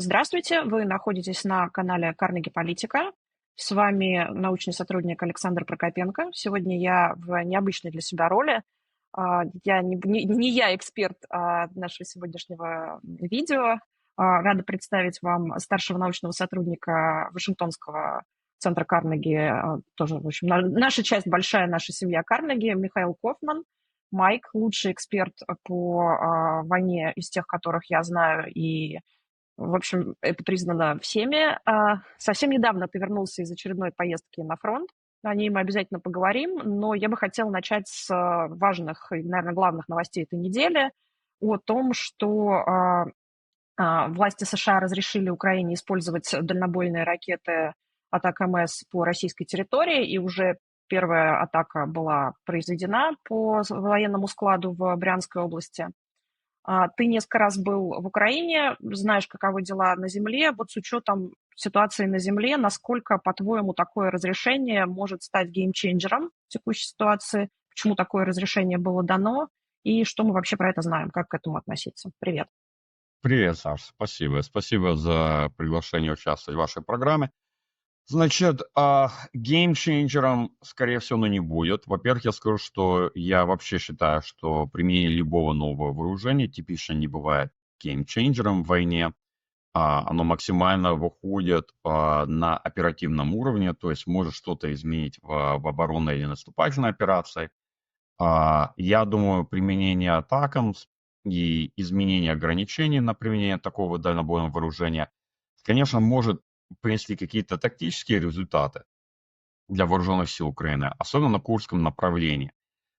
Здравствуйте, вы находитесь на канале Carnegie Политика. С вами научный сотрудник Александр Прокопенко. Сегодня я в необычной для себя роли. Я не я эксперт нашего сегодняшнего видео. Рада представить вам старшего научного сотрудника Вашингтонского центра Карнеги. Тоже, в общем, наша часть большая, наша семья Карнеги, Михаил Кофман. Майк, лучший эксперт по войне из тех, которых я знаю, и в общем, это признано всеми. Совсем недавно ты вернулся из очередной поездки на фронт. О ней мы обязательно поговорим, но я бы хотела начать с важных и, наверное, главных новостей этой недели о том, что власти США разрешили Украине использовать дальнобойные ракеты Атак-МС по российской территории, и уже первая атака была произведена по военному складу в Брянской области. Ты несколько раз был в Украине, знаешь, каковы дела на земле. Вот с учетом ситуации на земле, насколько, по-твоему, такое разрешение может стать геймченджером в текущей ситуации? Почему такое разрешение было дано? И что мы вообще про это знаем? Как к этому относиться? Привет. Привет, Саш, спасибо. Спасибо за приглашение участвовать в вашей программе. Значит, геймченджером, скорее всего, оно не будет. Во-первых, я скажу, что я вообще считаю, что применение любого нового вооружения типично не бывает геймченджером в войне. Оно максимально выходит на оперативном уровне, то есть может что-то изменить в оборонной или наступательной операции. Я думаю, применение атакам и изменение ограничений на применение такого дальнобойного вооружения, конечно, может принести какие-то тактические результаты для вооруженных сил Украины, особенно на Курском направлении.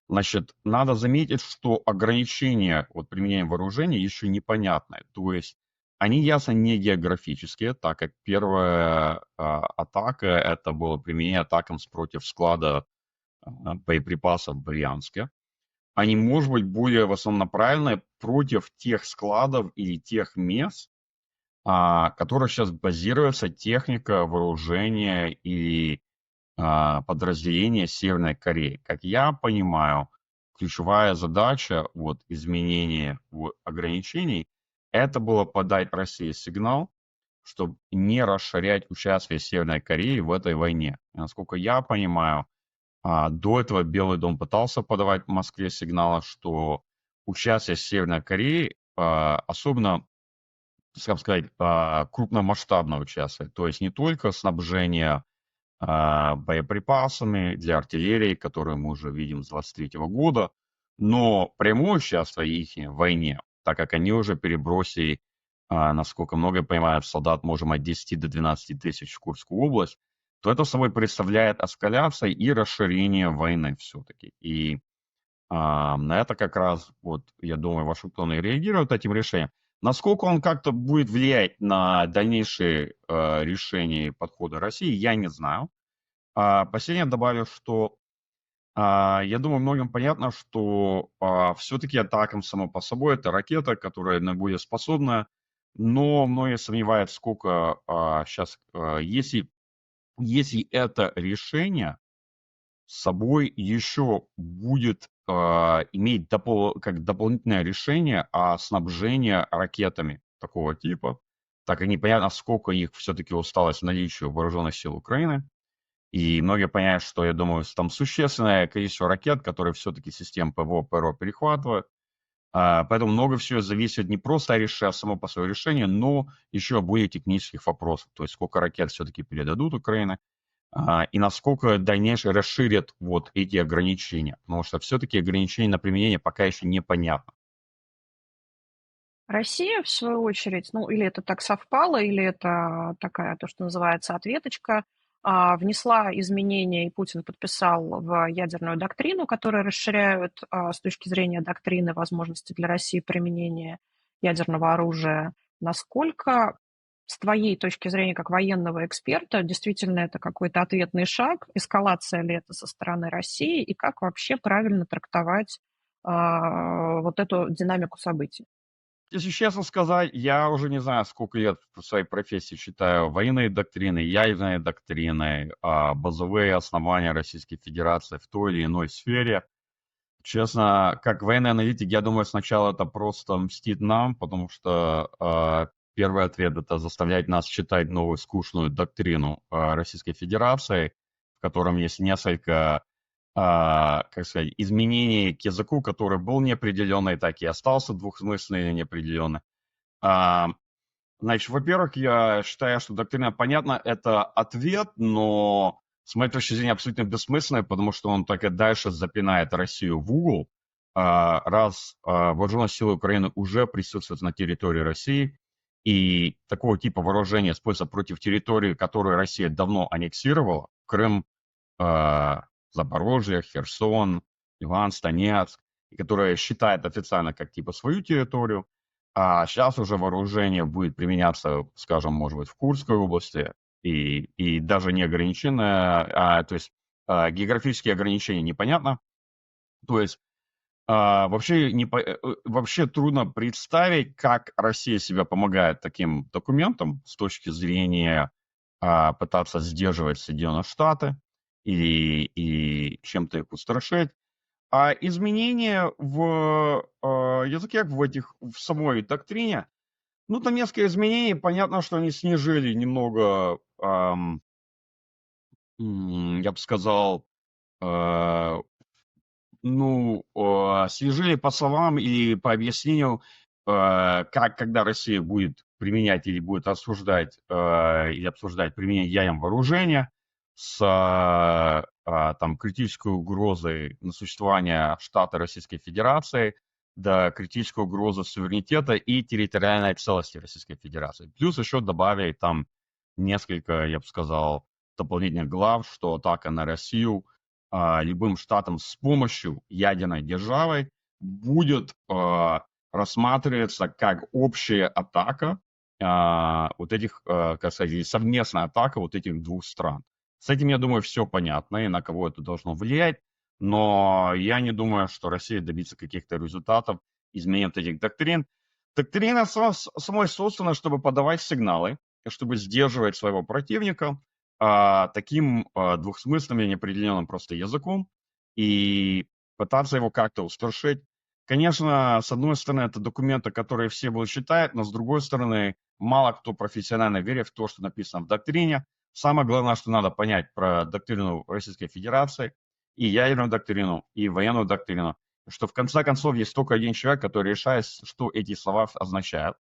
Значит, надо заметить, что ограничения от применения вооружения еще непонятны. То есть они, ясно, не географические, так как первая атака, это было применение атакам против склада боеприпасов в Брянске. Они, может быть, более в основном направлены против тех складов или тех мест, которые сейчас базируется техника, вооружение и подразделения Северной Кореи. Как я понимаю, ключевая задача изменения ограничений это было подать России сигнал, чтобы не расширять участие Северной Кореи в этой войне. И, насколько я понимаю, до этого Белый дом пытался подавать в Москве сигналы, что участие Северной Кореи, особенно, скажем сказать, крупномасштабное участие, то есть не только снабжение боеприпасами для артиллерии, которые мы уже видим с 23 года, но прямое участие их в войне, так как они уже перебросили, насколько много я понимаю, солдат, можем от 10 до 12 тысяч в Курскую область, то это собой представляет эскаляцию и расширение войны все-таки. И на это как раз, я думаю, Вашингтон и реагирует этим решением. Насколько он как-то будет влиять на дальнейшие решения и подходы России, я не знаю. Последнее добавлю, что я думаю, многим понятно, что все-таки атакам само по собой это ракета, которая наиболее способна, но многие сомневаются, сколько сейчас, если это решение с собой еще будет иметь как дополнительное решение о снабжении ракетами такого типа, так как непонятно, сколько их все-таки осталось в наличии у вооруженных сил Украины. И многие понимают, что, я думаю, там существенное количество ракет, которые все-таки система ПВО, ПРО перехватывают. Поэтому много всего зависит не просто от само по своему решению, но еще о более технических вопросах. То есть сколько ракет все-таки передадут Украине, и насколько дальнейшее расширят эти ограничения. Потому что все-таки ограничения на применение пока еще непонятно. Россия, в свою очередь, ну, или это так совпало, или это такая, то, что называется, ответочка, внесла изменения, и Путин подписал в ядерную доктрину, которая расширяют с точки зрения доктрины возможности для России применения ядерного оружия. Насколько, с твоей точки зрения, как военного эксперта, действительно это какой-то ответный шаг, эскалация ли это со стороны России, и как вообще правильно трактовать вот эту динамику событий? Если честно сказать, я уже не знаю, сколько лет в своей профессии читаю военные доктрины, ядерные доктрины, базовые основания Российской Федерации в той или иной сфере. Честно, как военный аналитик, я думаю, сначала это просто мстит нам, потому что Первый ответ – это заставлять нас читать новую скучную доктрину Российской Федерации, в котором есть несколько, как сказать, изменений к языку, который был неопределенный, так и остался двухсмысленный или неопределенный. Значит, во-первых, я считаю, что доктрина понятна, это ответ, но с моей точки зрения абсолютно бессмысленный, потому что он так и дальше запинает Россию в угол, раз вооруженные силы Украины уже присутствуют на территории России, и такого типа вооружения используется против территории, которую Россия давно аннексировала, Крым, Запорожье, Херсон, Луганск, Донецк, и которая считает официально как типа свою территорию, а сейчас уже вооружение будет применяться, скажем, может быть, в Курской области, и даже не ограниченное, то есть географические ограничения непонятно. То есть вообще трудно представить, как Россия себя помогает таким документам с точки зрения пытаться сдерживать Соединенные Штаты и чем-то их устрашить. А изменения в языке, в самой доктрине, ну, там несколько изменений. Понятно, что они снижили немного, я бы сказал, снижили по словам или по объяснению, когда Россия будет применять или будет осуждать или обсуждать применение ядерного вооружения с там, критической угрозой на существование штата Российской Федерации до критической угрозы суверенитета и территориальной целостности Российской Федерации. Плюс еще добавили там несколько, я бы сказал, дополнительных глав, что атака на Россию любым штатом с помощью ядерной державы будет рассматриваться как общая атака вот этих, как сказать, совместная атака вот этих двух стран. С этим, я думаю, все понятно, и на кого это должно влиять, но я не думаю, что Россия добится каких-то результатов изменением этих доктрин. Доктрина самой создана, чтобы подавать сигналы, чтобы сдерживать своего противника таким двухсмысленным и неопределенным просто языком и пытаться его как-то устрашить. Конечно, с одной стороны, это документы, которые все будут читать, но с другой стороны, мало кто профессионально верит в то, что написано в доктрине. Самое главное, что надо понять про доктрину Российской Федерации, и ядерную доктрину, и военную доктрину, что в конце концов есть только один человек, который решает, что эти слова означают.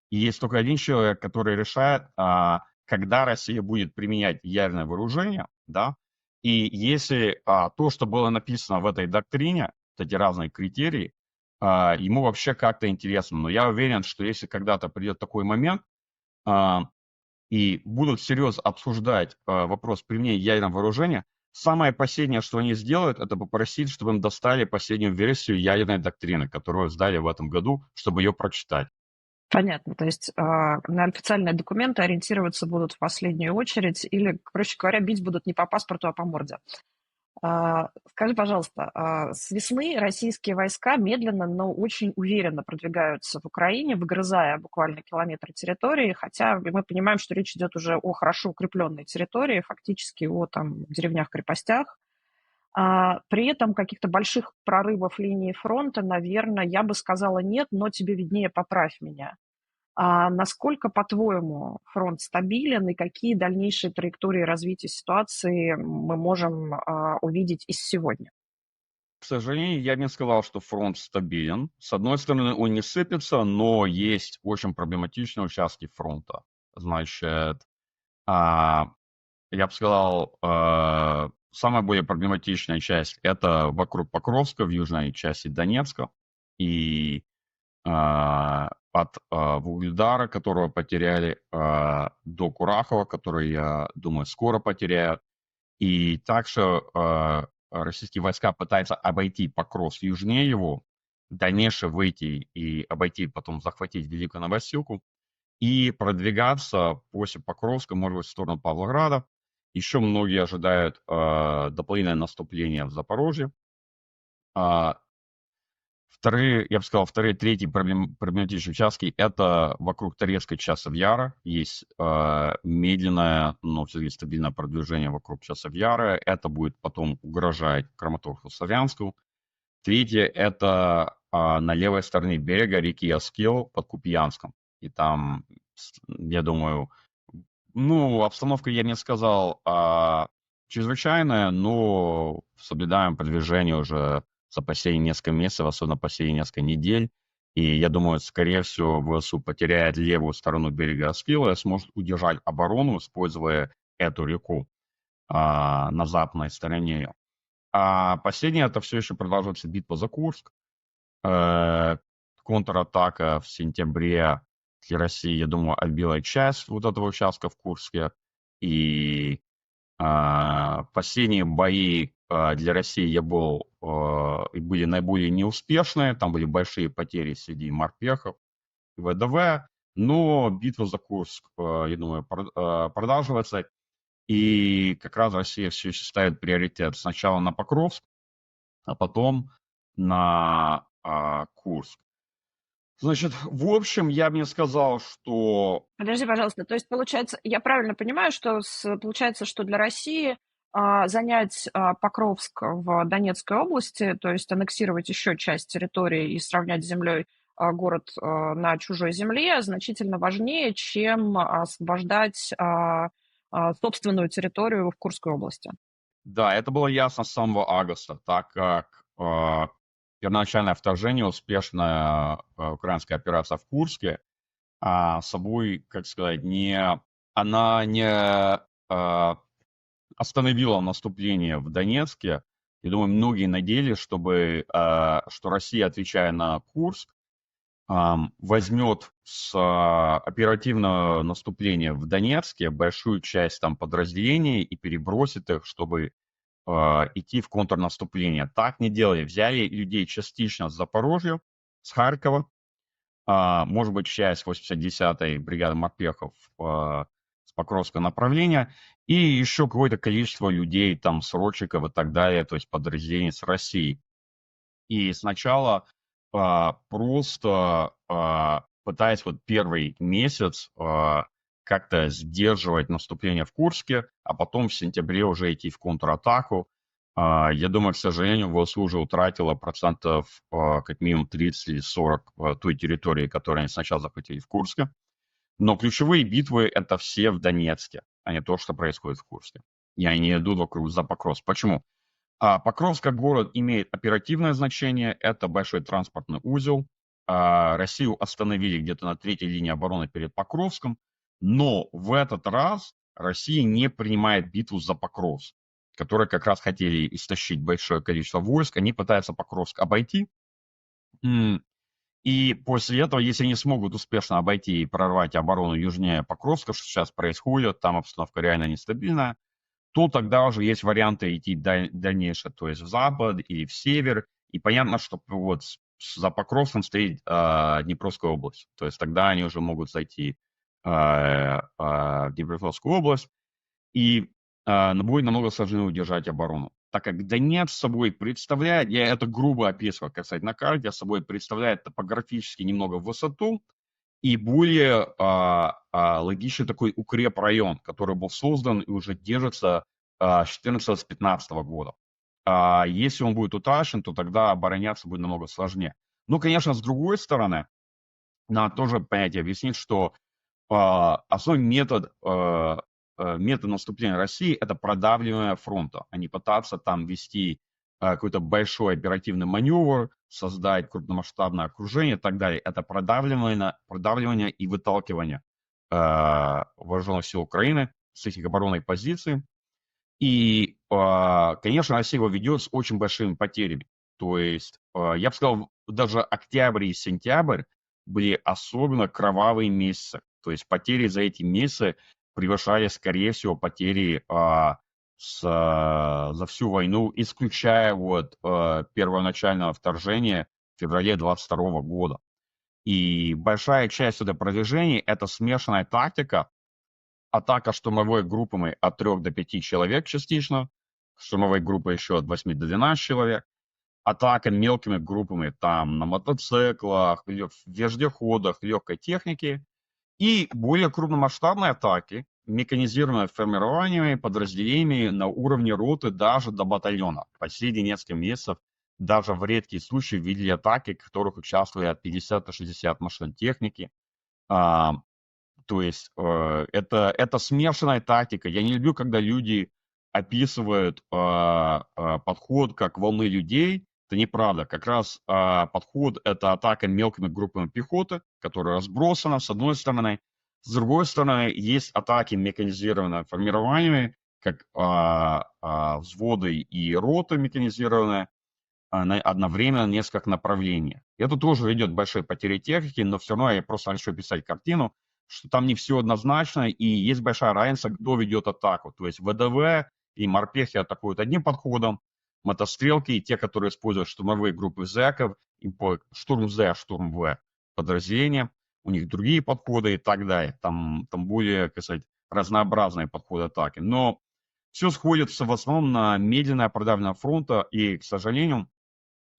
И есть только один человек, который решает, когда Россия будет применять ядерное вооружение, да, и если то, что было написано в этой доктрине, эти разные критерии, ему вообще как-то интересно. Но я уверен, что если когда-то придет такой момент, и будут всерьез обсуждать вопрос применения ядерного вооружения, самое последнее, что они сделают, это попросить, чтобы им достали последнюю версию ядерной доктрины, которую сдали в этом году, чтобы ее прочитать. Понятно. То есть на официальные документы ориентироваться будут в последнюю очередь или, короче говоря, бить будут не по паспорту, а по морде. Скажи, пожалуйста, с весны российские войска медленно, но очень уверенно продвигаются в Украине, выгрызая буквально километры территории, хотя мы понимаем, что речь идет уже о хорошо укрепленной территории, фактически о там, деревнях-крепостях. При этом каких-то больших прорывов линии фронта, наверное, я бы сказала нет, но тебе виднее, поправь меня. Насколько, по-твоему, фронт стабилен и какие дальнейшие траектории развития ситуации мы можем увидеть из сегодня? К сожалению, я бы не сказал, что фронт стабилен. С одной стороны, он не сыпется, но есть очень проблематичные участки фронта. Значит, я бы сказал, самая более проблематичная часть – это вокруг Покровска, в южной части Донецка. И от Вугледара, которого потеряли, до Курахова, который, я думаю, скоро потеряют. И также российские войска пытаются обойти Покровск южнее его, дальнейшее выйти и обойти, потом захватить Великую Новосилку и продвигаться после Покровска, может быть, в сторону Павлограда. Еще многие ожидают дополнительное наступление в Запорожье. Вторые, третьи проблематичные участки – это вокруг Торецка, Часов Яра. Есть медленное, но все-таки стабильное продвижение вокруг Часов Яра. Это будет потом угрожать Краматорску, Славянску. Третье – это на левой стороне берега реки Оскел под Купьянском. И там я думаю, ну, обстановка, я не сказал, чрезвычайная, но соблюдаем продвижение уже за последние несколько месяцев, особенно последние несколько недель. И я думаю, скорее всего, ВСУ потеряет левую сторону берега Аскила и сможет удержать оборону, используя эту реку на западной стороне. А последнее, это все еще продолжается битва за Курск. Контратака в сентябре для России, я думаю, отбила часть вот этого участка в Курске. И последние бои для России были наиболее неуспешные. Там были большие потери среди морпехов и ВДВ. Но битва за Курск, я думаю, продолживается. И как раз Россия все еще ставит приоритет сначала на Покровск, а потом на Курск. Значит, в общем, я бы не сказал, что... Подожди, пожалуйста, то есть получается, я правильно понимаю, что получается, что для России занять Покровск в Донецкой области, то есть аннексировать еще часть территории и сравнять с землей город на чужой земле, значительно важнее, чем освобождать собственную территорию в Курской области. Да, это было ясно с самого августа, так как первоначальное вторжение, успешная украинская операция в Курске, собой, как сказать, она не остановила наступление в Донецке. Я думаю, многие надеялись, что Россия, отвечая на Курск, возьмет с оперативного наступления в Донецке большую часть там подразделений и перебросит их, чтобы идти в контрнаступление. Так не делали. Взяли людей частично с Запорожья, с Харькова, может быть, часть 80-й бригады морпехов с Покровского направления, и еще какое-то количество людей, там, срочников и так далее, то есть подразделений с России. И сначала просто пытаясь вот первый месяц как-то сдерживать наступление в Курске, а потом в сентябре уже идти в контратаку. Я думаю, к сожалению, ВСУ уже утратила процентов как минимум 30 или 40 той территории, которую они сначала захватили в Курске. Но ключевые битвы это все в Донецке, а не то, что происходит в Курске. Я не иду вокруг за Покровск. Почему? Покровск как город имеет оперативное значение, это большой транспортный узел. Россию остановили где-то на третьей линии обороны перед Покровском, но в этот раз Россия не принимает битву за Покровск, которые как раз хотели истощить большое количество войск, они пытаются Покровск обойти. И после этого, если они смогут успешно обойти и прорвать оборону южнее Покровска, что сейчас происходит, там обстановка реально нестабильная, то тогда уже есть варианты идти дальнейшее, то есть в запад или в север. И понятно, что вот за Покровском стоит Днепровская область. То есть тогда они уже могут зайти в Днепровскую область. И будет намного сложнее удержать оборону. Так как Донец собой представляет, я это грубо описываю, как сказать, на карте, собой представляет топографически немного высоту и более логичный такой укрепрайон, который был создан и уже держится с 14-15 года. Если он будет утрачен, то тогда обороняться будет намного сложнее. Ну, конечно, с другой стороны, надо тоже понять и объяснить, что основной метод наступления России – это продавливание фронта, а не пытаться там вести какой-то большой оперативный маневр, создать крупномасштабное окружение и так далее. Это продавливание и выталкивание вооруженных сил Украины с этих оборонной позиций. И, конечно, Россия его ведет с очень большими потерями. То есть, я бы сказал, даже октябрь и сентябрь были особенно кровавые месяцы. То есть потери за эти месяцы превышали, скорее всего, потери за всю войну, исключая вот первоначального вторжения в феврале 22 года. И большая часть этого продвижения – это смешанная тактика, атака штурмовой группами от 3 до 5 человек частично, штурмовой группы еще от 8 до 12 человек, атака мелкими группами там на мотоциклах, в вездеходах, легкой технике и более крупномасштабные атаки, механизированные формированиями, подразделениями на уровне роты даже до батальона. Последние несколько месяцев даже в редкие случаи видели атаки, в которых участвовали от 50 до 60 машин техники. То есть это смешанная тактика. Я не люблю, когда люди описывают подход как волны людей. Это неправда. Как раз подход – это атака мелкими группами пехоты, которая разбросана, с одной стороны. С другой стороны, есть атаки механизированными формированиями, как взводы и роты механизированные, одновременно в нескольких направлениях. Это тоже идет большой потери техники, но все равно я просто хочу писать картину, что там не все однозначно, и есть большая разница, кто ведет атаку. То есть ВДВ и морпехи атакуют одним подходом, мотострелки и те, которые используют штурмовые группы зэков, штурм З, штурм В подразделения, у них другие подходы и так далее. Там более, так сказать, разнообразные подходы атаки. Но все сходится в основном на медленное продавление фронта, и, к сожалению,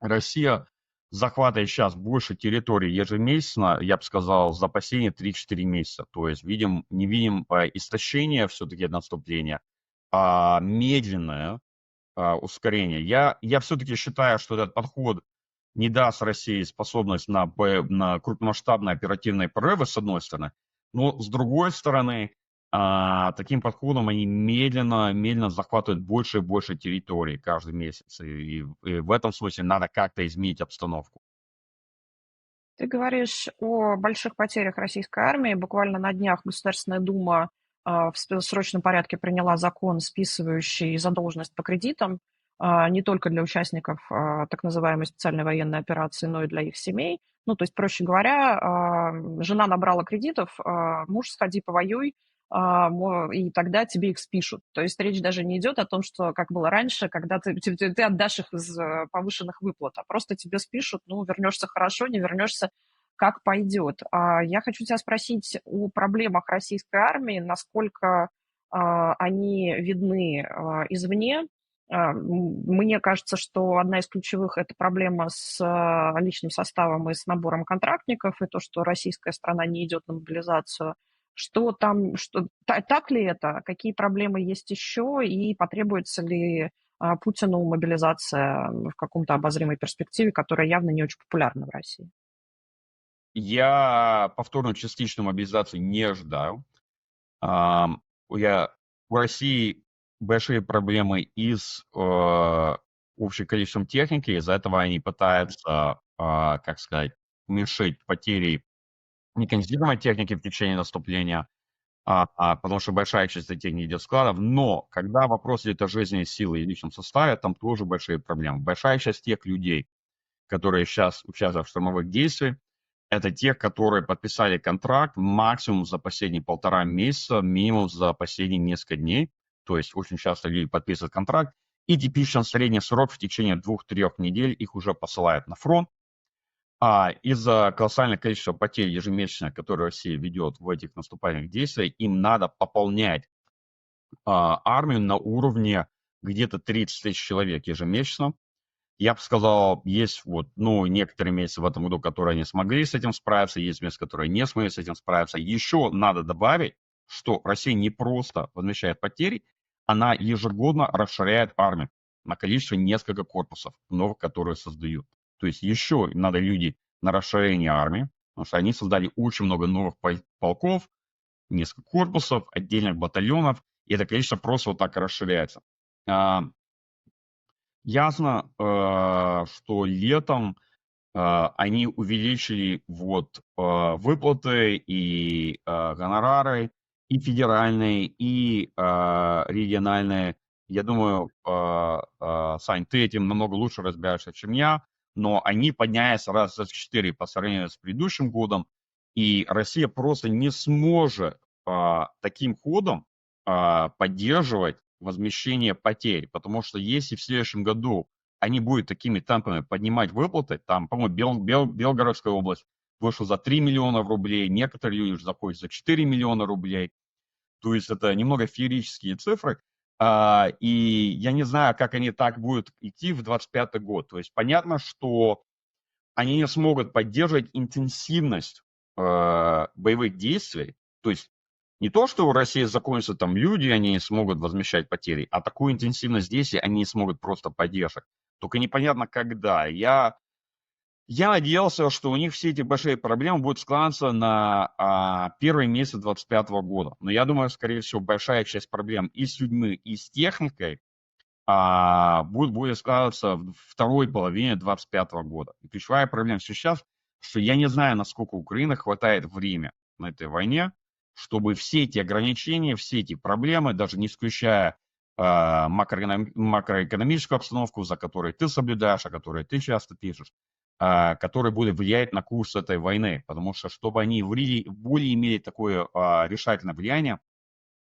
Россия захватывает сейчас больше территорий ежемесячно, я бы сказал, за последние 3-4 месяца. То есть не видим истощения все-таки наступления, а медленное ускорение. Я все-таки считаю, что этот подход не даст России способность на крупномасштабные оперативные прорывы, с одной стороны, но с другой стороны, таким подходом они медленно захватывают больше и больше территорий каждый месяц. И в этом смысле надо как-то изменить обстановку. Ты говоришь о больших потерях российской армии. Буквально на днях Государственная Дума в срочном порядке приняла закон, списывающий задолженность по кредитам не только для участников так называемой специальной военной операции, но и для их семей. Ну, то есть, проще говоря, жена набрала кредитов, муж, сходи повоюй, и тогда тебе их спишут. То есть речь даже не идет о том, что как было раньше, когда ты отдашь их из повышенных выплат, а просто тебе спишут, ну, вернешься хорошо, не вернешься, как пойдет. Я хочу тебя спросить о проблемах российской армии, насколько они видны извне. Мне кажется, что одна из ключевых – это проблема с личным составом и с набором контрактников, и то, что российская страна не идет на мобилизацию. Что там, так ли это? Какие проблемы есть еще? И потребуется ли Путину мобилизация в каком-то обозримой перспективе, которая явно не очень популярна в России? Я повторную частичную мобилизацию не ожидаю. У России большие проблемы и с общим количеством техники, из-за этого они пытаются, как сказать, уменьшить потери механизированной техники в течение наступления, потому что большая часть этой техники идет с складов. Но когда вопрос идет о жизни, силы и личном составе, там тоже большие проблемы. Большая часть тех людей, которые сейчас участвуют в штурмовых действиях, это те, которые подписали контракт максимум за последние 1,5 месяца, минимум за последние несколько дней. То есть очень часто люди подписывают контракт, и типичный средний срок в течение 2-3 недель их уже посылают на фронт. Из-за колоссального количества потерь ежемесячно, которые Россия ведет в этих наступательных действиях, им надо пополнять армию на уровне где-то 30 тысяч человек ежемесячно. Я бы сказал, есть некоторые месяцы в этом году, которые не смогли с этим справиться, есть месяцы, которые не смогли с этим справиться. Еще надо добавить, что Россия не просто возмещает потери, она ежегодно расширяет армию на количество несколько корпусов новых, которые создают. То есть еще надо люди на расширение армии, потому что они создали очень много новых полков, несколько корпусов, отдельных батальонов, и это количество просто вот так расширяется. Ясно, что летом они увеличили выплаты и гонорары, и федеральные, и региональные. Я думаю, Сань, ты этим намного лучше разбираешься, чем я, но они поднялись раз в 4 по сравнению с предыдущим годом, и Россия просто не сможет таким ходом поддерживать возмещение потерь, потому что если в следующем году они будут такими темпами поднимать выплаты, там, по-моему, Белгородская область вышла за 3 миллиона рублей, некоторые люди уже заходят за 4 миллиона рублей, то есть это немного феерические цифры, и я не знаю, как они так будут идти в 2025 год, то есть понятно, что они не смогут поддерживать интенсивность боевых действий, то есть не то, что у России закончатся там люди, они не смогут возмещать потери, а такую интенсивность действий они не смогут просто поддержать. Только непонятно когда. Я Я надеялся, что у них все эти большие проблемы будут складываться на первый месяц 2025 года. Но я думаю, скорее всего, большая часть проблем и с людьми, и с техникой будет складываться в второй половине 2025 года. И ключевая проблема сейчас, что я не знаю, насколько Украина хватает времени на этой войне, чтобы все эти ограничения, все эти проблемы, даже не исключая макроэкономическую обстановку, за которой ты соблюдаешь, о которой ты часто пишешь, которые будут влиять на курс этой войны. Потому что, чтобы они более имели такое решательное влияние,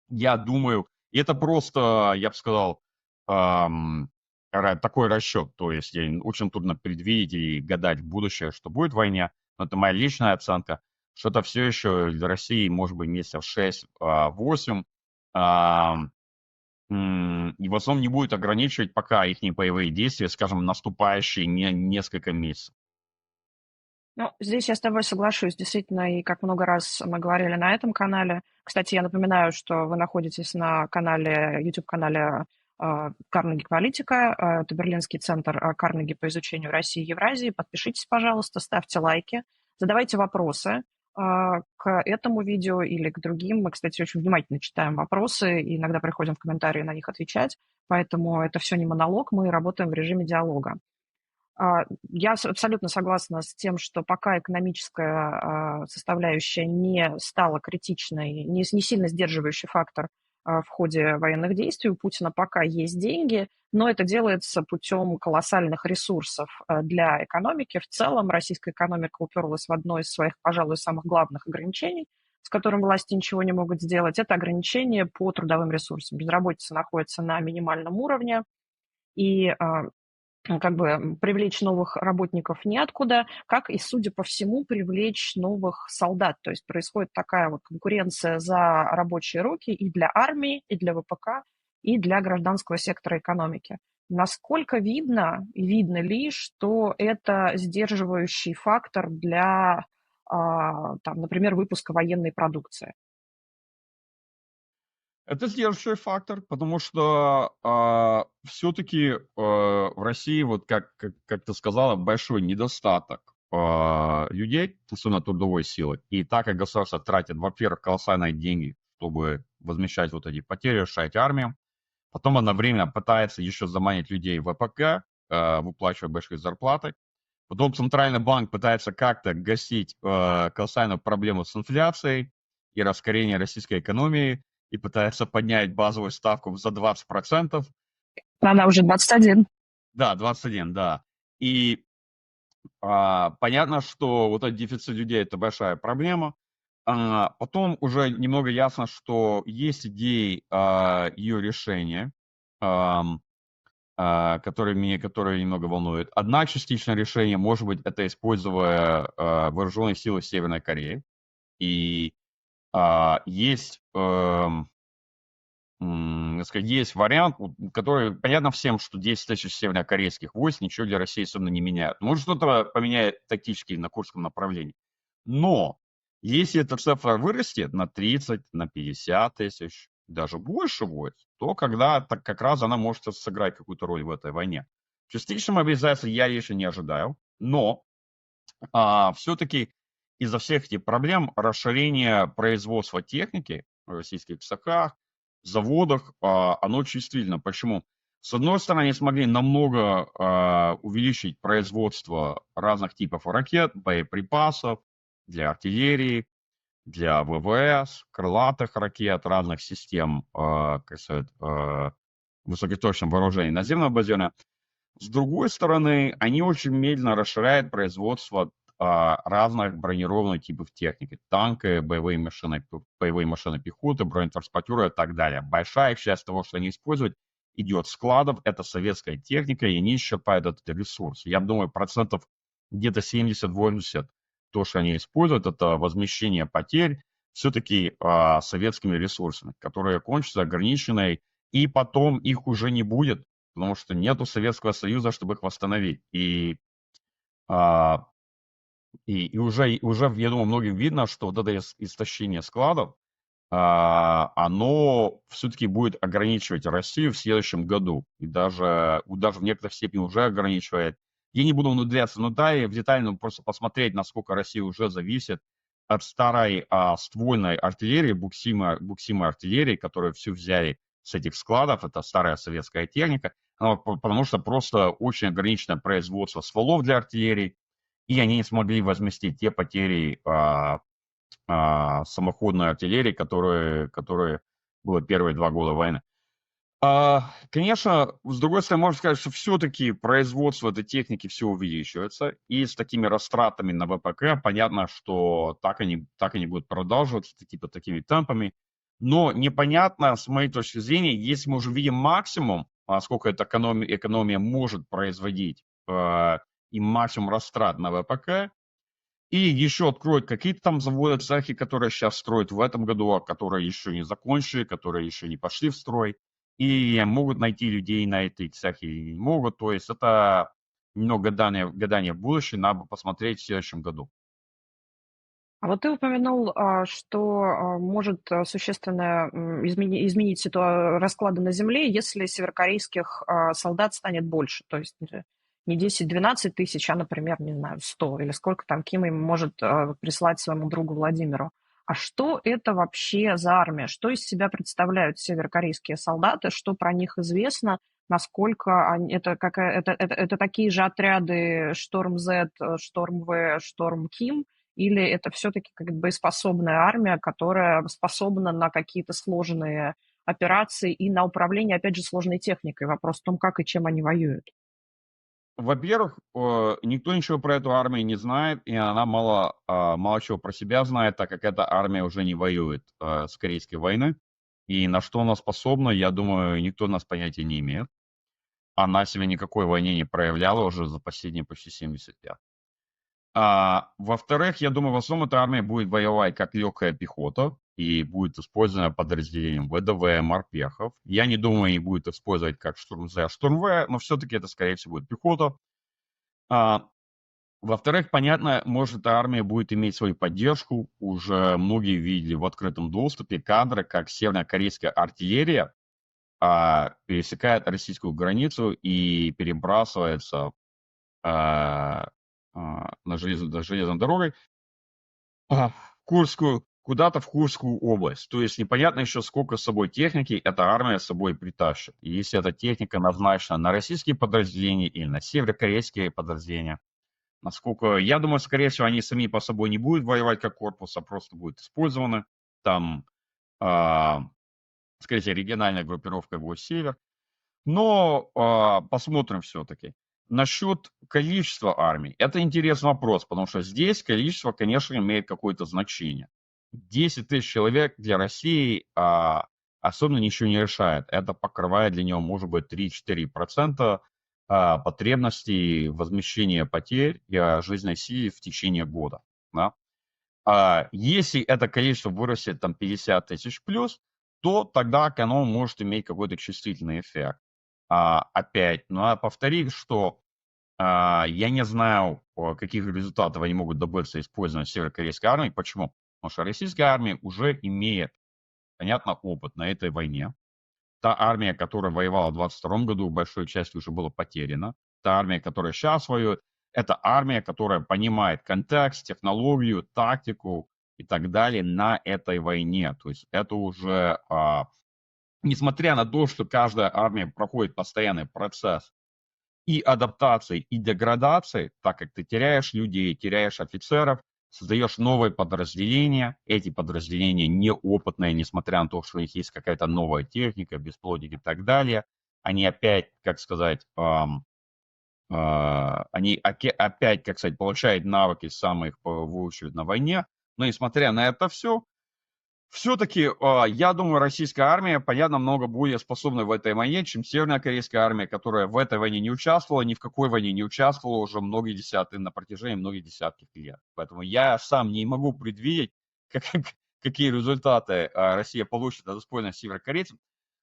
я думаю, и это просто, я бы сказал, такой расчет. То есть очень трудно предвидеть и гадать в будущее, что будет в войне. Но это моя личная оценка, что это все еще для России может быть месяцев 6-8. И в основном не будет ограничивать пока их боевые действия, скажем, наступающие несколько месяцев. Ну, здесь я с тобой соглашусь, действительно, и как много раз мы говорили на этом канале. Кстати, я напоминаю, что вы находитесь на канале, YouTube-канале Carnegie Политика, это Берлинский центр Carnegie по изучению России и Евразии. Подпишитесь, пожалуйста, ставьте лайки, задавайте вопросы к этому видео или к другим. Мы, кстати, очень внимательно читаем вопросы и иногда приходим в комментарии на них отвечать, поэтому это все не монолог, мы работаем в режиме диалога. Я абсолютно согласна с тем, что пока экономическая составляющая не стала критичной, не сильно сдерживающий фактор в ходе военных действий, у Путина пока есть деньги, но это делается путем колоссальных ресурсов для экономики. В целом российская экономика уперлась в одно из своих, пожалуй, самых главных ограничений, с которым власти ничего не могут сделать. Это ограничение по трудовым ресурсам. Безработица находится на минимальном уровне, и как бы привлечь новых работников неоткуда, как и, судя по всему, привлечь новых солдат. То есть происходит такая вот конкуренция за рабочие руки и для армии, и для ВПК, и для гражданского сектора экономики. Насколько видно, и видно ли, что это сдерживающий фактор для, там, например, выпуска военной продукции? Это сдерживающий фактор, потому что все-таки в России, вот как ты сказала, большой недостаток людей, особенно трудовой силы. И так как государство тратит, во-первых, колоссальные деньги, чтобы возмещать вот эти потери, решать армию, потом одновременно пытается еще заманить людей в ВПК, выплачивая большие зарплаты. Потом Центральный банк пытается как-то гасить колоссальную проблему с инфляцией и раскорением российской экономии, и пытается поднять базовую ставку за 20%. Она уже 21. Да, 21, да. И понятно, что вот этот дефицит людей – это большая проблема. Потом уже немного ясно, что есть идеи ее решения, которые немного волнуют. Одна частичное решение, может быть, это используя вооруженные силы Северной Кореи. И есть есть вариант, который понятно всем, что 10 тысяч северокорейских войск ничего для России особенно не меняют. Может, что-то поменяет тактически на Курском направлении. Но если эта цифра вырастет на 30, на 50 тысяч, даже больше войск, то так как раз она может сыграть какую-то роль в этой войне. Частичной мобилизации я еще не ожидаю, но все-таки из-за всех этих проблем расширение производства техники в российских цехах, заводах, оно чувствительно. Почему? С одной стороны, они смогли намного увеличить производство разных типов ракет, боеприпасов для артиллерии, для ВВС, крылатых ракет, разных систем высокоточного вооружения наземного базирования. С другой стороны, они очень медленно расширяют производство разных бронированных типов техники. Танки, боевые машины пехоты, бронетранспортеры и так далее. Большая часть того, что они используют, идет с складов. Это советская техника, и они исчерпают этот ресурс. Я думаю, процентов где-то 70-80 то, что они используют, это возмещение потерь все-таки советскими ресурсами, которые кончатся ограниченной, и потом их уже не будет, потому что нету Советского Союза, чтобы их восстановить. И уже, я думаю, многим видно, что вот это истощение складов, оно все-таки будет ограничивать Россию в следующем году. И даже в некоторой степени уже ограничивает. Я не буду внудряться в детали, но просто посмотреть, насколько Россия уже зависит от старой ствольной артиллерии, буксимой артиллерии, которую всю взяли с этих складов. Это старая советская техника, потому что просто очень ограниченное производство стволов для артиллерии, и они не смогли возместить те потери самоходной артиллерии, которые было первые 2 года войны. Конечно, с другой стороны, можно сказать, что все-таки производство этой техники все увеличивается, и с такими растратами на ВПК понятно, что так они будут продолживаться, такими темпами. Но непонятно, с моей точки зрения, если мы уже видим максимум, сколько эта экономия может производить, и максимум растрат на ВПК, и еще откроют какие-то там заводы, цехи, которые сейчас строят в этом году, а которые еще не закончили, которые еще не пошли в строй, и могут найти людей на эти цехи или не могут. То есть это немного гадания в будущее, надо посмотреть в следующем году. А вот ты упомянул, что может существенно изменить расклады на Земле, если северокорейских солдат станет больше. То есть не 10-12 тысяч, а, например, не знаю, 100 или сколько там Ким им может прислать своему другу Владимиру. А что это вообще за армия? Что из себя представляют северокорейские солдаты? Что про них известно? Насколько это такие же отряды Шторм Z, Шторм В, Шторм Ким? Или это все-таки как бы боеспособная армия, которая способна на какие-то сложные операции и на управление, опять же, сложной техникой? Вопрос в том, как и чем они воюют. Во-первых, никто ничего про эту армию не знает, и она мало чего про себя знает, так как эта армия уже не воюет с Корейской войны. И на что она способна, я думаю, никто у нас понятия не имеет. Она себя никакой войне не проявляла уже за последние почти 70 лет. Во-вторых, я думаю, в основном эта армия будет воевать как легкая пехота и будет использована подразделением ВДВ, морпехов. Я не думаю, они будут использовать как штурм З, штурм В, но все-таки это, скорее всего, будет пехота. Во-вторых, понятно, может, эта армия будет иметь свою поддержку. Уже многие видели в открытом доступе кадры, как северокорейская артиллерия пересекает российскую границу и перебрасывается железной дорогой куда-то в Курскую область. То есть непонятно еще, сколько с собой техники эта армия с собой притащит. И если эта техника назначена на российские подразделения или на северокорейские подразделения, насколько, я думаю, скорее всего, они сами по собой не будут воевать как корпус, а просто будут использованы. Там, скорее всего, региональная группировка «Север». Но посмотрим все-таки. Насчет количества армий. Это интересный вопрос, потому что здесь количество, конечно, имеет какое-то значение. 10 тысяч человек для России особенно ничего не решает. Это покрывает для него, может быть, 3-4% потребностей возмещения потерь и жизненной силы в течение года. Да? Если это количество вырастет там 50 тысяч плюс, то тогда оно может иметь какой-то чувствительный эффект. Опять, повторю, что я не знаю, каких результатов они могут добиться использования северокорейской армии. Почему? Потому что российская армия уже имеет, понятно, опыт на этой войне. Та армия, которая воевала в 22 году, большой частью уже была потеряна. Та армия, которая сейчас воюет, это армия, которая понимает контекст, технологию, тактику и так далее на этой войне. То есть это уже, несмотря на то, что каждая армия проходит постоянный процесс и адаптации, и деградации, так как ты теряешь людей, теряешь офицеров, создаешь новые подразделения. Эти подразделения неопытные, несмотря на то, что у них есть какая-то новая техника, бесплодник и так далее. Они опять, как сказать, получают навыки, самые их выучивают на войне. Но несмотря на это все, все-таки, я думаю, российская армия, понятно, много более способна в этой войне, чем северная корейская армия, которая в этой войне не участвовала, ни в какой войне не участвовала уже на протяжении многих десятков лет. Поэтому я сам не могу предвидеть, какие результаты Россия получит от использования северокорейцев.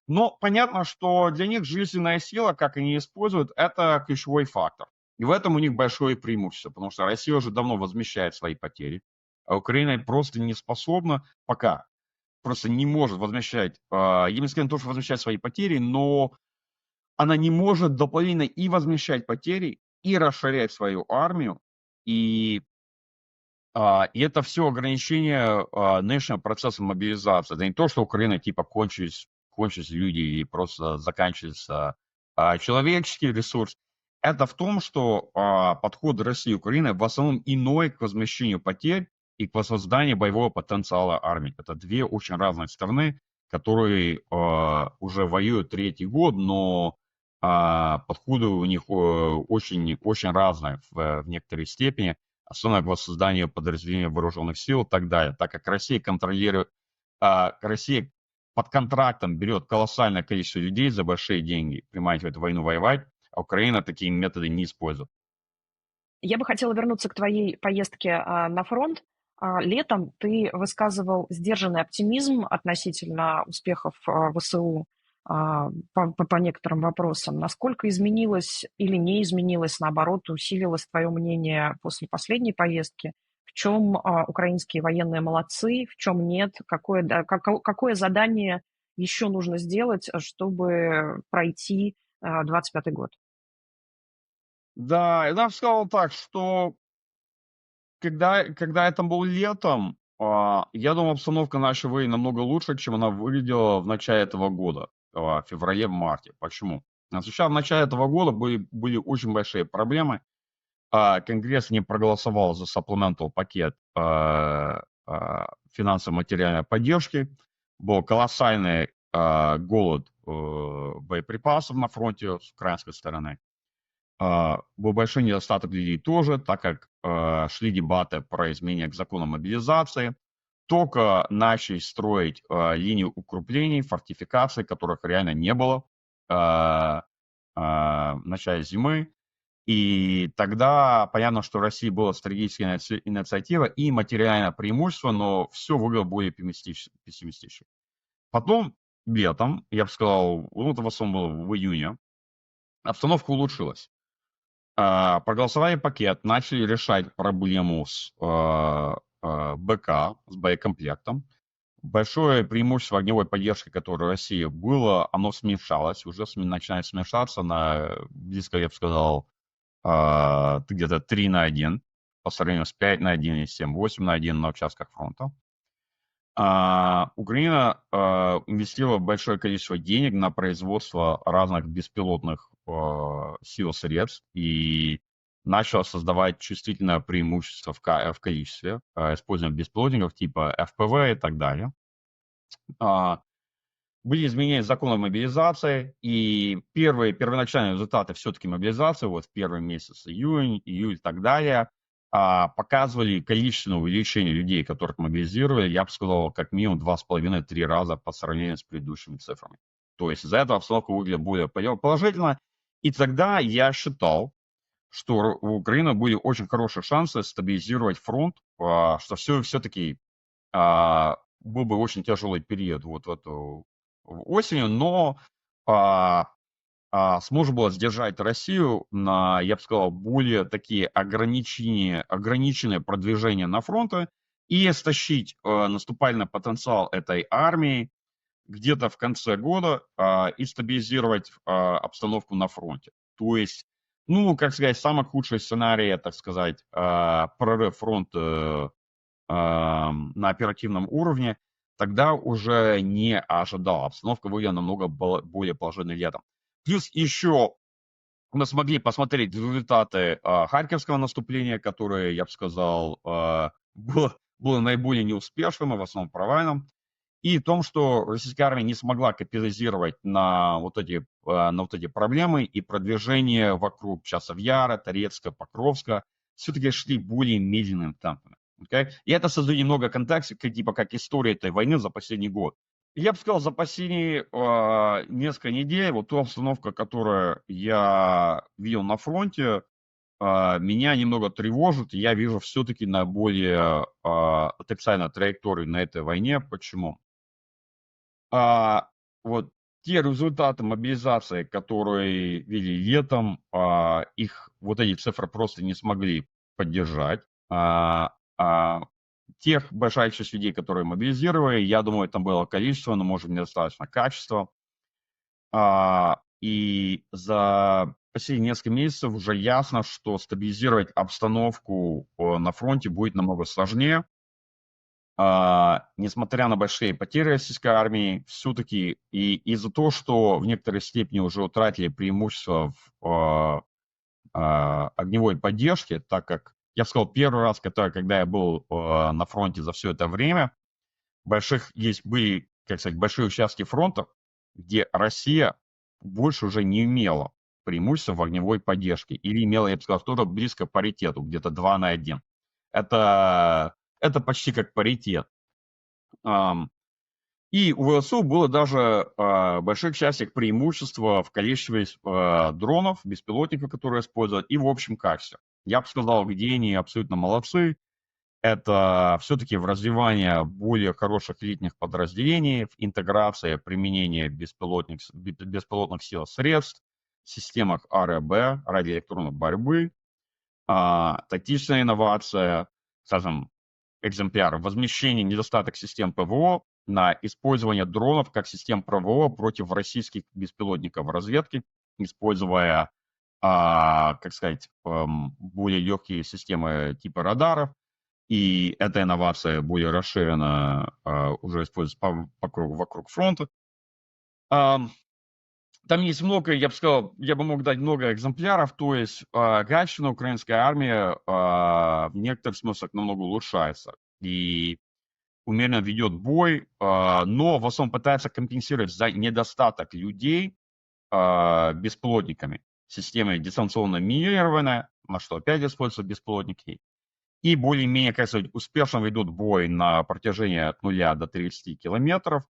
Но понятно, что для них жизненная сила, как они используют, это ключевой фактор. И в этом у них большое преимущество, потому что Россия уже давно возмещает свои потери, а Украина просто не способна пока, просто не может возмещать, я не скажу то, что возмещать свои потери, но она не может дополнительно и возмещать потери, и расширять свою армию, и и это все ограничение нынешнего процесса мобилизации. Это не то, что Украина типа кончились люди и просто заканчивается человеческий ресурс. Это в том, что подход России и Украины в основном иной к возмещению потерь и к воссозданию боевого потенциала армии. Это две очень разные стороны, которые уже воюют третий год, но подходы у них очень, очень разные в некоторой степени, особенно к воссозданию подразделений вооруженных сил и так далее, так как Россия контролирует, Россия под контрактом берет колоссальное количество людей за большие деньги, принимать в эту войну воевать, а Украина такие методы не использует. Я бы хотела вернуться к твоей поездке на фронт. Летом ты высказывал сдержанный оптимизм относительно успехов ВСУ по некоторым вопросам. Насколько изменилось или не изменилось, наоборот, усилилось твое мнение после последней поездки? В чем украинские военные молодцы, в чем нет? Какое задание еще нужно сделать, чтобы пройти 25-й год? Да, я бы сказал так, что когда я там был летом, я думаю, обстановка нашей войны намного лучше, чем она выглядела в начале этого года, в феврале-марте. Почему? Сначала в начале этого года были очень большие проблемы. Конгресс не проголосовал за supplemental пакет финансово-материальной поддержки. Был колоссальный голод боеприпасов на фронте с украинской стороны. Был большой недостаток людей тоже, так как шли дебаты про изменения к закону мобилизации. Только начали строить линию укреплений, фортификаций, которых реально не было в начале зимы. И тогда понятно, что в России была стратегическая инициатива и материальное преимущество, но все выглядело более пессимистично. Потом летом, я бы сказал, ну, это в основном было в июне, обстановка улучшилась. Проголосовали пакет, начали решать проблему с БК, с боекомплектом. Большое преимущество огневой поддержки, которое в России было, оно смешалось, уже начинает смешаться на близко, я бы сказал, где-то 3-1 по сравнению с 5-1 и 7-8-1 на участках фронта. Украина инвестировала большое количество денег на производство разных беспилотных сил и средств и начала создавать чувствительное преимущество в количестве, используя беспилотников типа ФПВ и так далее. Были изменения закона мобилизации, и первоначальные результаты все-таки мобилизации, вот в первый месяц июнь, июль и так далее, показывали количественное увеличение людей, которых мобилизировали, я бы сказал, как минимум 2,5-3 раза по сравнению с предыдущими цифрами. То есть из-за этого обстановка выглядит более положительно. И тогда я считал, что у Украины были очень хорошие шансы стабилизировать фронт, что все-таки был бы очень тяжелый период вот в эту осенью, но сможет было сдержать Россию на, я бы сказал, более такие ограниченные продвижения на фронте и стащить наступательный потенциал этой армии где-то в конце года и стабилизировать обстановку на фронте. То есть, ну, как сказать, самый худший сценарий, так сказать, прорыв фронта на оперативном уровне, тогда уже не ожидал. Обстановка выглядела намного более положительной летом. Плюс еще мы смогли посмотреть результаты Харьковского наступления, которое, я бы сказал, было наиболее неуспешным и в основном провальным. И в том, что российская армия не смогла капитализировать на вот эти проблемы, и продвижение вокруг Часов Яра, Торецка, Покровска все-таки шли более медленным темпами. Okay? И это создает немного контекста, типа как история этой войны за последний год. Я бы сказал, за последние несколько недель, вот ту обстановку, которую я видел на фронте, меня немного тревожит. Я вижу все-таки наиболее отрицательную траекторию на этой войне. Почему? Вот те результаты мобилизации, которые вели летом, их вот эти цифры просто не смогли поддержать. Тех большая часть людей, которые мобилизировали, я думаю, там было количество, но, может, недостаточно качества. И за последние несколько месяцев уже ясно, что стабилизировать обстановку на фронте будет намного сложнее. Несмотря на большие потери российской армии, все-таки и из-за того, что в некоторой степени уже утратили преимущество в огневой поддержке, так как я сказал, первый раз, когда я был на фронте за все это время, были, как сказать, большие участки фронта, где Россия больше уже не имела преимущества в огневой поддержке или имела, я бы сказал, что-то близко к паритету, где-то 2-1. Это почти как паритет. И у ВСУ было даже больших частях преимущества в количестве дронов, беспилотников, которые используют, и в общем качестве. Я бы сказал, где они абсолютно молодцы. Это все-таки в развивании более хороших летних подразделений, в интеграции применения беспилотных сил и средств, системах РЭБ, радиоэлектронной борьбы, тактичная инновация, скажем, экземпляр, возмещение недостаток систем ПВО на использование дронов как систем ПВО против российских беспилотников разведки, используя, как сказать, более легкие системы типа радаров. И эта инновация более расширена, уже используется вокруг фронта. Там есть много, я бы сказал, я бы мог дать много экземпляров, то есть качественно украинская армия в некоторых смыслах намного улучшается и умеренно ведет бой, но в основном пытается компенсировать за недостаток людей беспилотниками. Система дистанционно минированная, на что опять используются беспилотники, и более-менее, как сказать, успешно ведут бой на протяжении от 0 до 30 километров,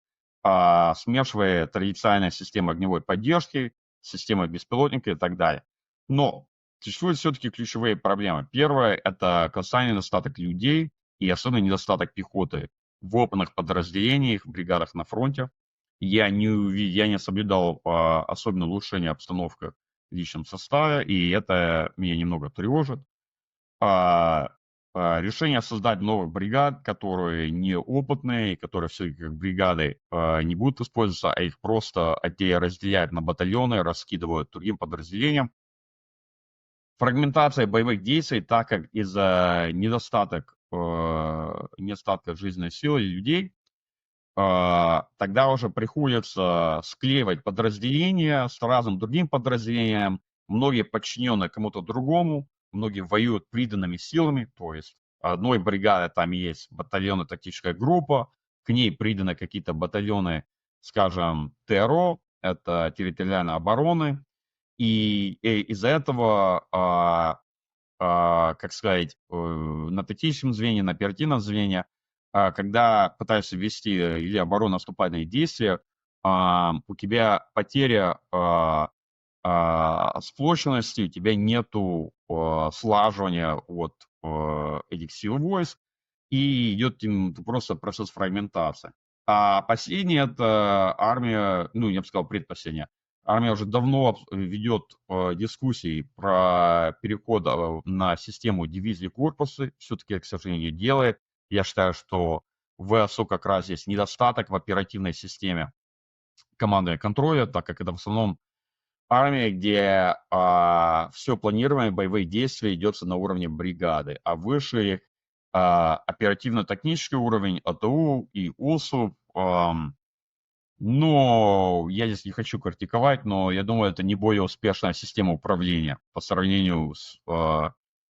смешивая традиционные системы огневой поддержки, системы беспилотника и так далее. Но существуют все-таки ключевые проблемы. Первое – это колоссальный недостаток людей и особенно недостаток пехоты в опытных подразделениях, бригадах на фронте. Я не соблюдал особенно улучшение обстановки в личном составе, и это меня немного тревожит. Решение создать новых бригад, которые неопытные, которые все как бригады не будут использоваться, а их просто разделяют на батальоны, раскидывают другим подразделениям. Фрагментация боевых действий, так как из-за недостатка жизненной силы людей, тогда уже приходится склеивать подразделения с разным другим подразделением, многие подчинены кому-то другому, многие воюют приданными силами, то есть одной бригады там есть батальонная тактическая группа, к ней приданы какие-то батальоны, скажем, ТРО, это территориальной обороны, и из-за этого, как сказать, на тактическом звене, на оперативном звене, когда пытаешься вести или оборонно-наступательные действия, у тебя потеря сплоченности, у тебя нету слаживания от этих сил войск, и идет просто процесс фрагментации. А последнее – это армия, ну, я бы сказал, предпоследняя. Армия уже давно ведет дискуссии про переход на систему дивизии корпусы. Все-таки, к сожалению, делает. Я считаю, что в ВСУ как раз есть недостаток в оперативной системе команды контроля, так как это в основном армия, где все планирование боевых действий идется на уровне бригады, а выше их оперативно-технический уровень АТУ и УСУ. Но я здесь не хочу критиковать, но я думаю, это не более успешная система управления по сравнению с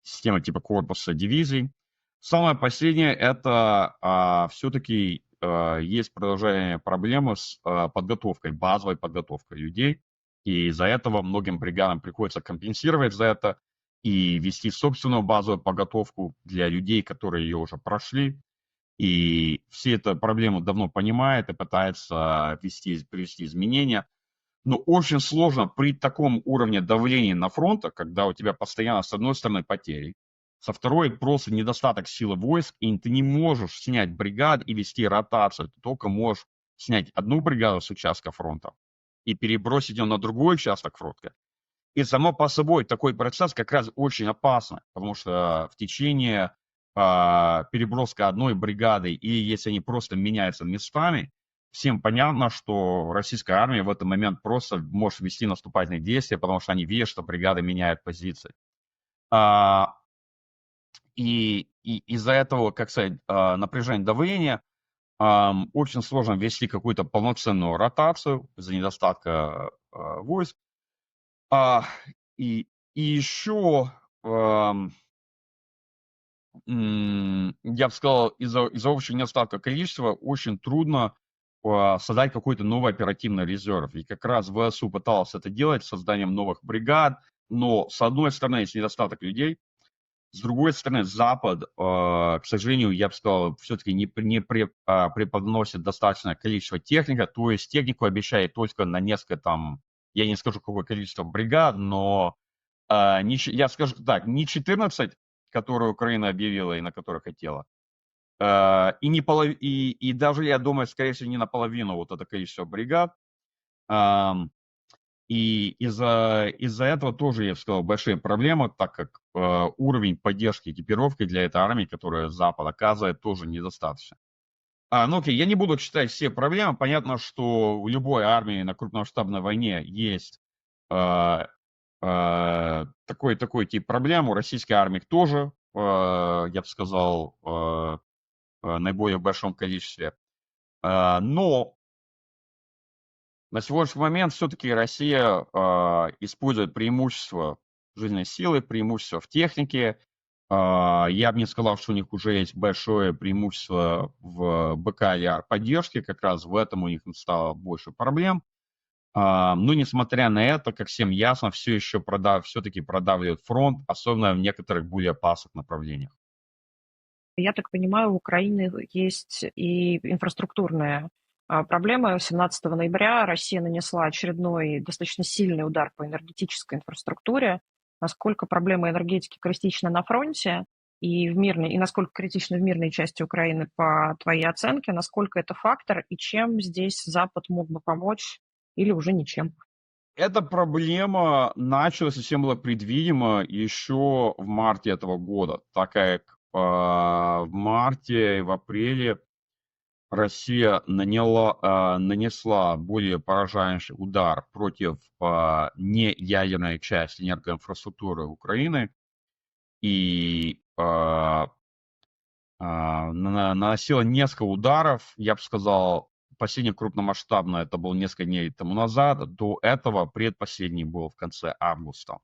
системой типа корпуса дивизий. Самое последнее – это все-таки есть продолжение проблемы с подготовкой, базовой подготовкой людей. И из-за этого многим бригадам приходится компенсировать за это и вести собственную базовую подготовку для людей, которые ее уже прошли. И все эту проблему давно понимают и пытаются привести изменения. Но очень сложно при таком уровне давления на фронте, когда у тебя постоянно с одной стороны потери, со второй просто недостаток силы войск, и ты не можешь снять бригад и вести ротацию. Ты только можешь снять одну бригаду с участка фронта и перебросить ее на другой участок фронта. И само по собой такой процесс как раз очень опасный, потому что в течение переброска одной бригады, или если они просто меняются местами, всем понятно, что российская армия в этот момент просто может вести наступательные действия, потому что они видят, что бригада меняет позиции. И из-за этого, как сказать, напряжения, давления, очень сложно вести какую-то полноценную ротацию из-за недостатка войск. И еще, я бы сказал, из-за общего недостатка количества очень трудно создать какой-то новый оперативный резерв. И как раз ВСУ пытался это делать созданием новых бригад, но с одной стороны есть недостаток людей, с другой стороны, Запад, к сожалению, я бы сказал, все-таки не преподносит достаточное количество техники, то есть технику обещает только на несколько там, я не скажу, какое количество бригад, но я скажу так, не 14, которые Украина объявила и на которые хотела, и даже, я думаю, скорее всего, не наполовину вот это количество бригад. И из-за этого тоже, я бы сказал, большие проблемы, так как уровень поддержки экипировки для этой армии, которую Запад оказывает, тоже недостаточно. Ну окей, я не буду читать все проблемы. Понятно, что у любой армии на крупномасштабной войне есть такой тип проблем. У российской армии тоже, я бы сказал, наиболее большом количестве. Но на сегодняшний момент все-таки Россия использует преимущество жизненной силы, преимущество в технике. Я бы не сказал, что у них уже есть большое преимущество в БК и поддержке, как раз в этом у них стало больше проблем. Но несмотря на это, как всем ясно, все еще все-таки продавливает фронт, особенно в некоторых более опасных направлениях. Я так понимаю, у Украины есть и инфраструктурная проблема. 17 ноября Россия нанесла очередной достаточно сильный удар по энергетической инфраструктуре. Насколько проблема энергетики критична на фронте и насколько критична в мирной части Украины, по твоей оценке, насколько это фактор и чем здесь Запад мог бы помочь или уже ничем? Эта проблема началась, и всем было предвидимо еще в марте этого года, так как в марте и в апреле Россия нанесла более поражающий удар против неядерной части энергоинфраструктуры Украины и наносила несколько ударов, я бы сказал, последний крупномасштабно это был несколько дней тому назад, до этого предпоследний был в конце августа.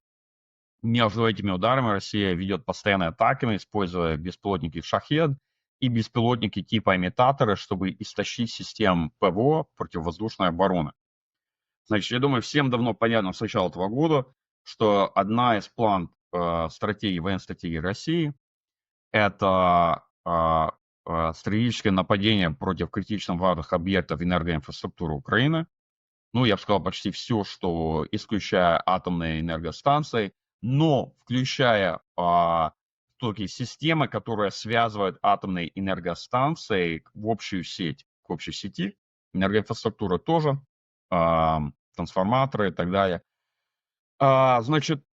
Между этими ударами Россия ведет постоянные атаки, используя беспилотники «Шахед» и беспилотники типа имитаторы, чтобы истощить систему ПВО, противовоздушной обороны. Значит, я думаю, всем давно понятно с начала этого года, что одна из военной стратегии России – это стратегическое нападение против критично важных объектов энергоинфраструктуры Украины. Ну, я бы сказал, почти все, что исключая атомные энергостанции, но включая такие системы, которые связывают атомные энергостанции в общую сеть, к общей сети, энергоинфраструктура тоже, трансформаторы и так далее. Значит,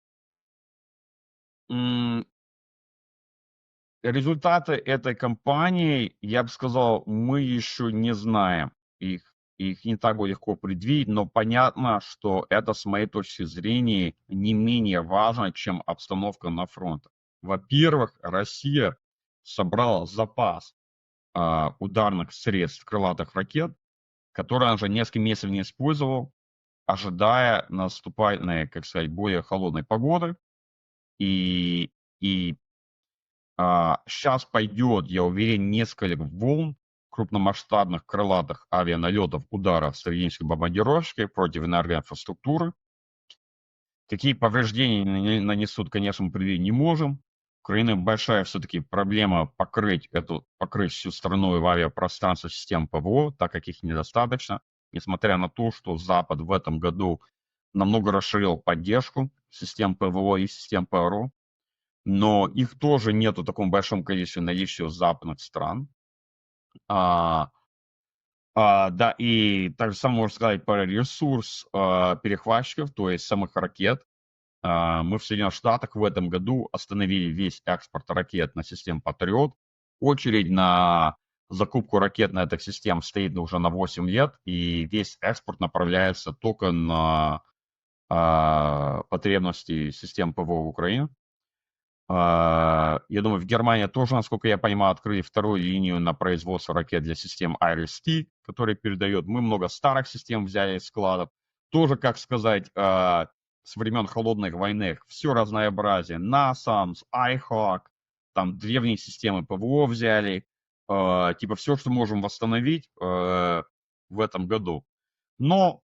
результаты этой кампании, я бы сказал, мы еще не знаем. Их не так легко предвидеть, но понятно, что это, с моей точки зрения, не менее важно, чем обстановка на фронте. Во-первых, Россия собрала запас ударных средств крылатых ракет, которые она уже несколько месяцев не использовал, ожидая наступательной, как сказать, более холодной погоды. И сейчас пойдет, я уверен, несколько волн крупномасштабных крылатых авианалетов, ударов стратегической бомбардировки против энергоинфраструктуры. Какие повреждения нанесут, конечно, мы предвидеть не можем. У Украины большая все-таки проблема покрыть всю страну в авиапространство систем ПВО, так как их недостаточно, несмотря на то, что Запад в этом году намного расширил поддержку систем ПВО и систем ПРО, но их тоже нету в таком большом количестве наличия западных стран. Да, и так же самое можно сказать про ресурс перехватчиков, то есть самых ракет. Мы в Соединенных Штатах в этом году остановили весь экспорт ракет на систему Патриот. Очередь на закупку ракетных систем стоит уже на 8 лет, и весь экспорт направляется только на потребности систем ПВО в Украине. Я думаю, в Германии тоже, насколько я понимаю, открыли вторую линию на производство ракет для систем IRIS-T, которые передает. Мы много старых систем взяли из складов. Тоже, как сказать, с времен Холодной войны все разнообразие. NASAMS, IHawk, там древние системы ПВО взяли. Типа все, что можем восстановить в этом году. Но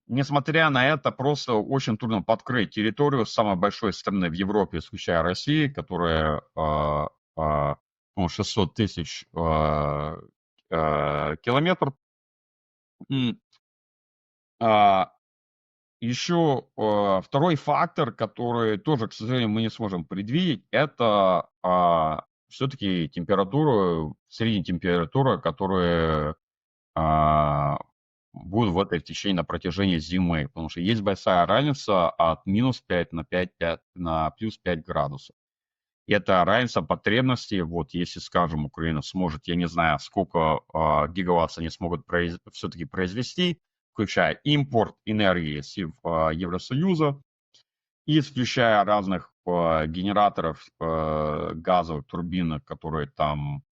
несмотря на это, просто очень трудно подкрыть территорию самой большой страны в Европе, исключая Россию, которая 600 тысяч километров. Еще второй фактор, который тоже, к сожалению, мы не сможем предвидеть, это все-таки температура, средняя температура, которая будут в этой течение на протяжении зимы, потому что есть большая разница от минус 5 на 5 на плюс 5 градусов. И это разница потребностей, вот если, скажем, Украина сможет, я не знаю, сколько гигаватт они смогут все-таки произвести, включая импорт энергии с Евросоюза и включая разных генераторов газовых турбинок, которые там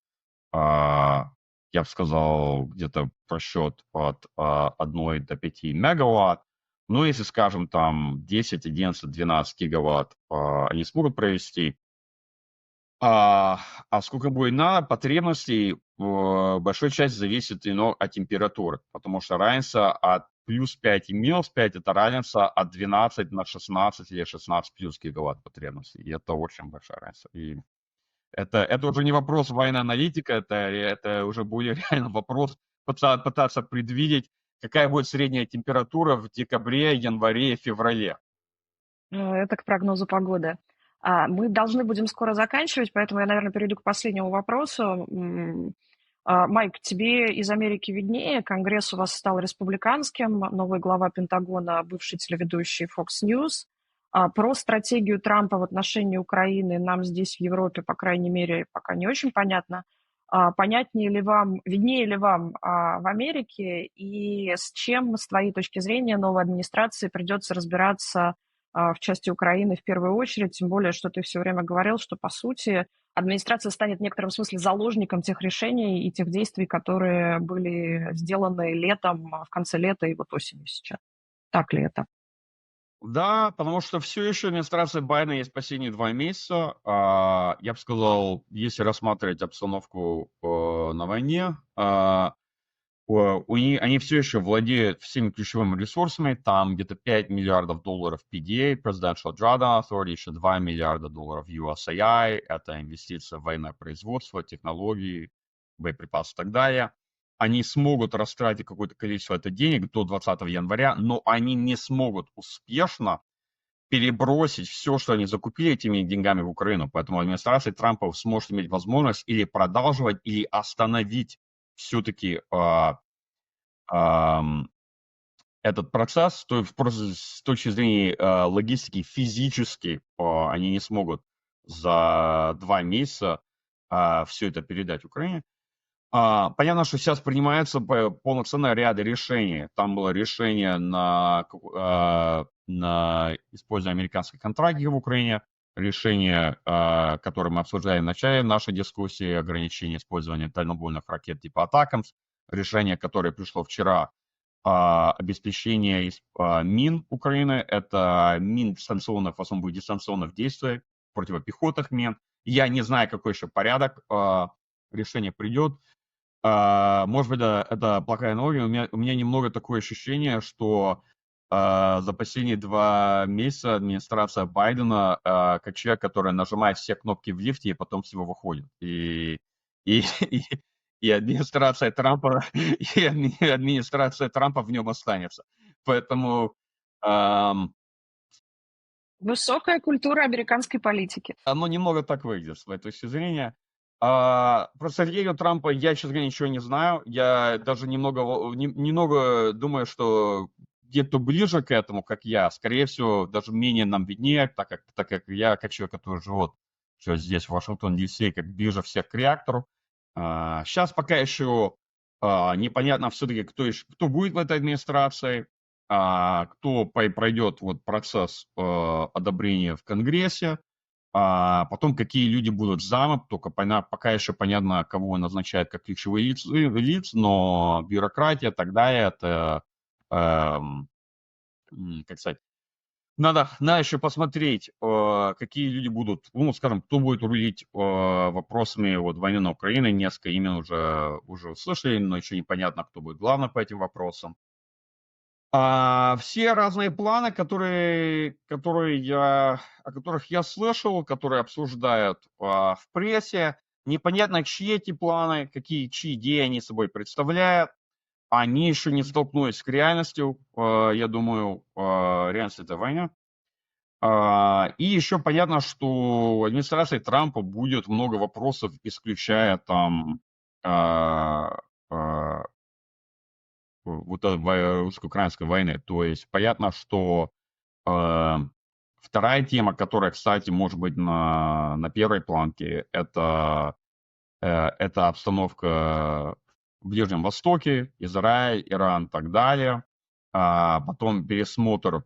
я бы сказал, где-то просчет от 1 до 5 мегаватт. Ну, если, скажем, там 10, 11, 12 гигаватт они смогут провести. Сколько будет надо, потребностей, большая часть зависит от температуры, потому что разница от плюс 5 и минус 5 – это разница от 12 на 16 или 16 плюс гигаватт потребностей. И это очень большая разница. И это уже не вопрос военной аналитика, это уже более реально вопрос пытаться предвидеть, какая будет средняя температура в декабре, январе и феврале. Это к прогнозу погоды. Мы должны будем скоро заканчивать, поэтому я, наверное, перейду к последнему вопросу. Майк, тебе из Америки виднее. Конгресс у вас стал республиканским, новый глава Пентагона, бывший телеведущий Fox News. Про стратегию Трампа в отношении Украины нам здесь в Европе, по крайней мере, пока не очень понятно. Понятнее ли вам, виднее ли вам в Америке, и с чем, с твоей точки зрения, новой администрации придется разбираться в части Украины в первую очередь, тем более, что ты все время говорил, что, по сути, администрация станет в некотором смысле заложником тех решений и тех действий, которые были сделаны летом, в конце лета и вот осенью сейчас. Так ли это? Да, потому что все еще администрация Байдена есть последние 2 месяца. Я бы сказал, если рассматривать обстановку на войне, они все еще владеют всеми ключевыми ресурсами. Там где-то $5 миллиардов PDA, Presidential Drawdown Authority, еще $2 миллиарда USAI. Это инвестиции в военное производство, технологии, боеприпасы и так далее. Они смогут растратить какое-то количество этого денег до 20 января, но они не смогут успешно перебросить все, что они закупили этими деньгами в Украину. Поэтому администрация Трампа сможет иметь возможность или продолжить, или остановить все-таки этот процесс, то есть просто с точки зрения логистики, физически они не смогут за 2 месяца все это передать Украине. Понятно, что сейчас принимается полноценный ряд решений. Там было решение на использование американских контрактов в Украине, решение, которое мы обсуждали в начале нашей дискуссии, ограничение использования дальнобойных ракет типа «Атакамс», решение, которое пришло вчера, обеспечение мин Украины, это мин дистанционных, в основном будет дистанционных действий, противопехотных мин. Я не знаю, какой еще порядок решение придет. Может быть, это плохая аналогия. У меня немного такое ощущение, что за последние 2 месяца администрация Байдена как человек, который нажимает все кнопки в лифте и потом с него выходит. И администрация Трампа, в нем останется. Поэтому Высокая культура американской политики. оно немного так выглядит, с моей точки зрения. Про стратегию Трампа я, честно говоря, ничего не знаю. Я даже немного думаю, что где-то ближе к этому, как я, скорее всего, даже менее нам виднее, так как я, как человек, который живет здесь, в Вашингтон, Д.С., как ближе всех к реактору. Сейчас пока еще непонятно все-таки, кто будет в этой администрации, кто пройдет вот процесс одобрения в Конгрессе, потом какие люди будут замы, только пока еще понятно, кого назначают как ключевые лиц, но бюрократия и так далее, это, как сказать, надо еще посмотреть, какие люди будут, ну, скажем, кто будет рулить вопросами вот, войны на Украине. Несколько имен уже услышали, но еще непонятно, кто будет главным по этим вопросам. Все разные планы, о которых я слышал, которые обсуждают в прессе, непонятно, чьи эти планы, чьи идеи они собой представляют. Они еще не столкнулись с реальностью. Я думаю, реальность – это война. И еще понятно, что у администрации Трампа будет много вопросов, исключая там вот русско-украинской войны. То есть понятно, что вторая тема, которая, кстати, может быть на первой планке, это обстановка в Ближнем Востоке, Израиль, Иран и так далее. Потом пересмотр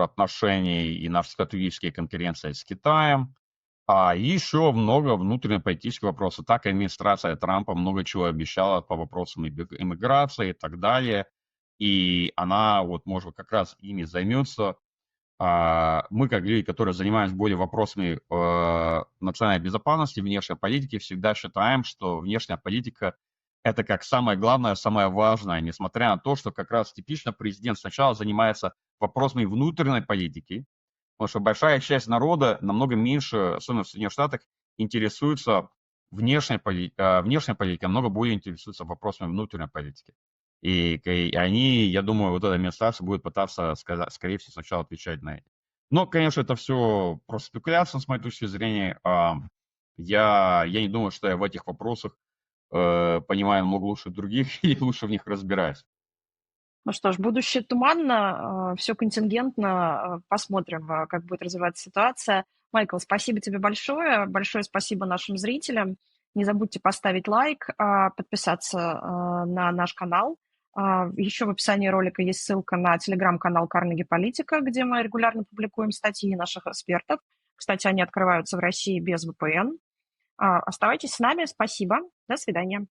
отношений и нашей стратегической конкуренции с Китаем. И еще много внутреннеполитических вопросов. Так администрация Трампа много чего обещала по вопросам иммиграции и так далее. И она вот, может, как раз ими займется. Мы, как люди, которые занимаемся более вопросами национальной безопасности, внешней политики, всегда считаем, что внешняя политика – это как самое главное, самое важное, несмотря на то, что как раз типично президент сначала занимается вопросами внутренней политики, потому что большая часть народа намного меньше, особенно в Соединенных Штатах, интересуется внешней политикой, намного более интересуется вопросами внутренней политики. И они, я думаю, вот эта администрация будет пытаться, скорее всего, сначала отвечать на это. Но, конечно, это все просто спекуляция, с моей точки зрения. Я не думаю, что я в этих вопросах понимаю много лучше других и лучше в них разбираюсь. Ну что ж, будущее туманно, все контингентно, посмотрим, как будет развиваться ситуация. Майкл, спасибо тебе большое. Большое спасибо нашим зрителям. Не забудьте поставить лайк, подписаться на наш канал. Еще в описании ролика есть ссылка на телеграм-канал Carnegie Политика, где мы регулярно публикуем статьи наших экспертов. Кстати, они открываются в России без VPN. Оставайтесь с нами. Спасибо. До свидания.